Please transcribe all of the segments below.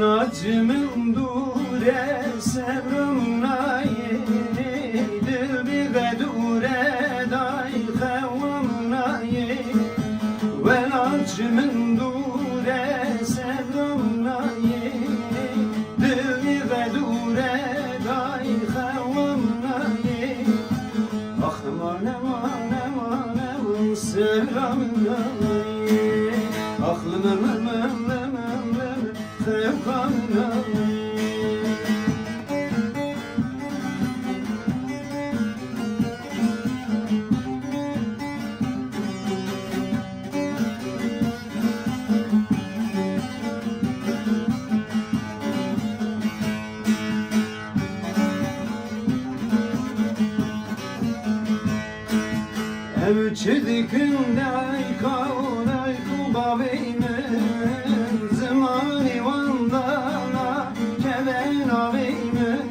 Acımın dure sevrumna yedi bir dure day kavamna yedi ve acımın dure sevrumna yedi bir dure day kavamna yedi ah aman aman aman aman sevrumna yedi aklım evçidikinde kaynay kubaveymen zamani vandana keven aveymen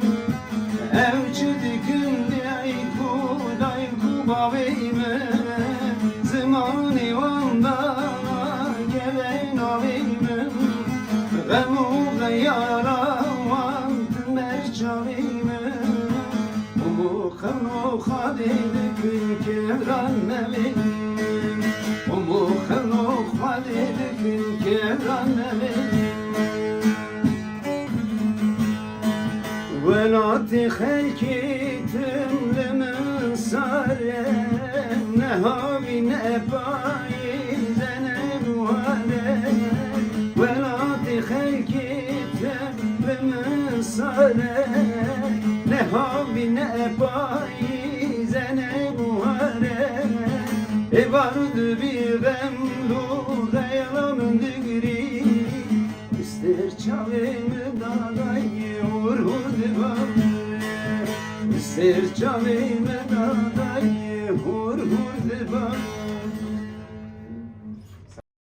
evçidikinde kuday kubaveymen zamani vandana keven aveymen gemu gayara vant merçaveymen umu khadidikün kevran neveymen umu khadidikün kevran neveymen velati helkitim lemen sare nehavi nepayize nevuhare velati helkitim lemen sare nehavi nepayize nevuhare vardı bir gemlu gaylamın digri ister çavimi dadayı vurur divanı ister çavimi dadayı